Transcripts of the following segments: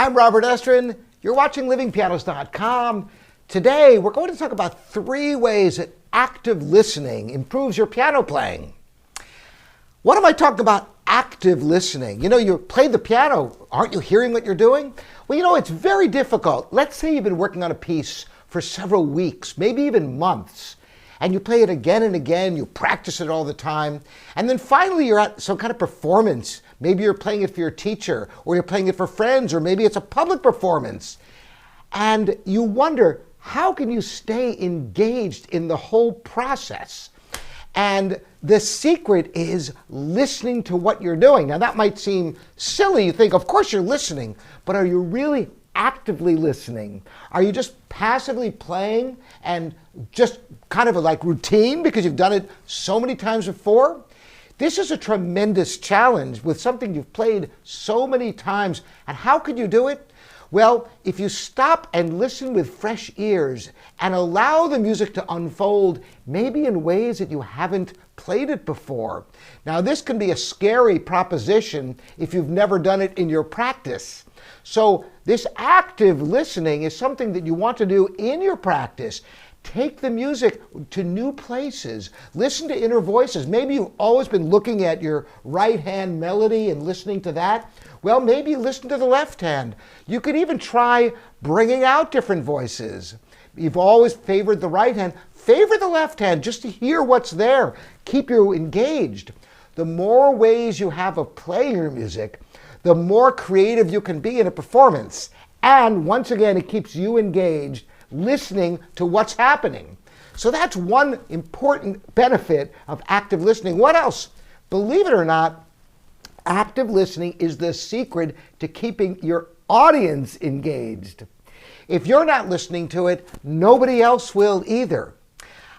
I'm Robert Estrin. You're watching livingpianos.com. Today, we're going to talk about 3 ways that active listening improves your piano playing. What am I talking about active listening? You know, you play the piano. Aren't you hearing what you're doing? Well, you know, it's very difficult. Let's say you've been working on a piece for several weeks, maybe even months, and you play it again and again, you practice it all the time, and then finally you're at some kind of performance. Maybe you're playing it for your teacher, or you're playing it for friends, or maybe it's a public performance. And you wonder, how can you stay engaged in the whole process? And the secret is listening to what you're doing. Now that might seem silly. You think, of course you're listening, but are you really actively listening? Are you just passively playing and just kind of like routine because you've done it so many times before? This is a tremendous challenge with something you've played so many times. And how could you do it? Well, if you stop and listen with fresh ears and allow the music to unfold, maybe in ways that you haven't played it before. Now, this can be a scary proposition if you've never done it in your practice. So this active listening is something that you want to do in your practice. Take the music to new places. Listen to inner voices. Maybe you've always been looking at your right hand melody and listening to that. Well, maybe listen to the left hand. You could even try bringing out different voices. You've always favored the right hand. Favor the left hand just to hear what's there. Keep you engaged. The more ways you have of playing your music, the more creative you can be in a performance. And once again, it keeps you engaged, listening to what's happening. So that's one important benefit of active listening. What else? Believe it or not, active listening is the secret to keeping your audience engaged. If you're not listening to it, nobody else will either.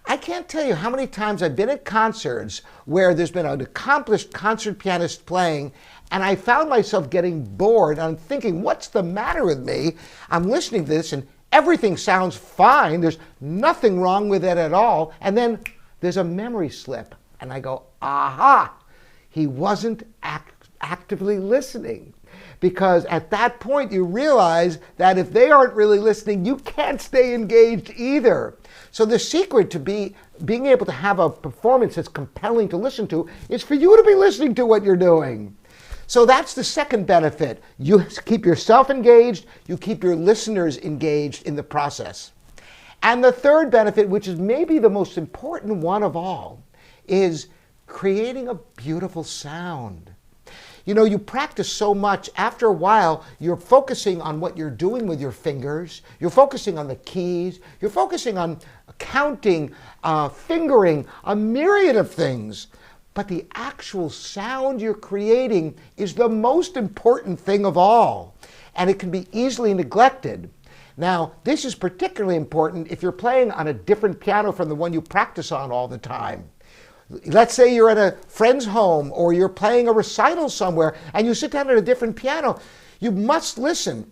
I can't tell you how many times I've been at concerts where there's been an accomplished concert pianist playing, and I found myself getting bored. I'm thinking, what's the matter with me? I'm listening to this and everything sounds fine. There's nothing wrong with it at all. And then there's a memory slip. And I go, aha, he wasn't actively listening. Because at that point you realize that if they aren't really listening, you can't stay engaged either. So the secret to being able to have a performance that's compelling to listen to is for you to be listening to what you're doing. So that's the second benefit. You keep yourself engaged, you keep your listeners engaged in the process. And the third benefit, which is maybe the most important one of all, is creating a beautiful sound. You know, you practice so much, after a while, you're focusing on what you're doing with your fingers, you're focusing on the keys, you're focusing on counting, fingering, a myriad of things. But the actual sound you're creating is the most important thing of all, and it can be easily neglected. Now, this is particularly important if you're playing on a different piano from the one you practice on all the time. Let's say you're at a friend's home or you're playing a recital somewhere and you sit down at a different piano. You must listen.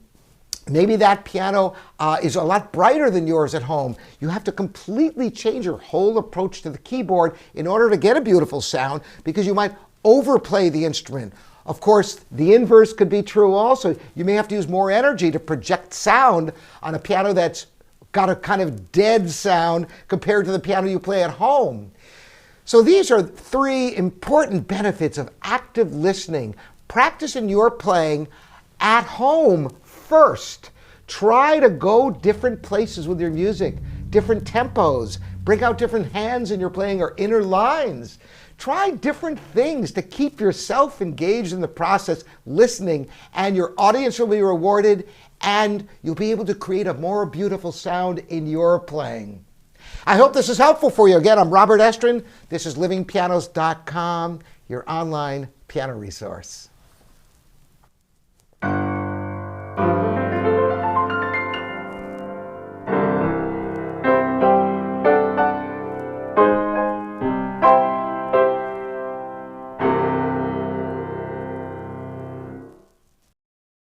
Maybe that piano is a lot brighter than yours at home. You have to completely change your whole approach to the keyboard in order to get a beautiful sound, because you might overplay the instrument. Of course, the inverse could be true also. You may have to use more energy to project sound on a piano that's got a kind of dead sound compared to the piano you play at home. So these are 3 important benefits of active listening. Practice in your playing at home first. Try to go different places with your music, different tempos. Bring out different hands in your playing or inner lines. Try different things to keep yourself engaged in the process, listening, and your audience will be rewarded, and you'll be able to create a more beautiful sound in your playing. I hope this is helpful for you. Again, I'm Robert Estrin. This is livingpianos.com, your online piano resource.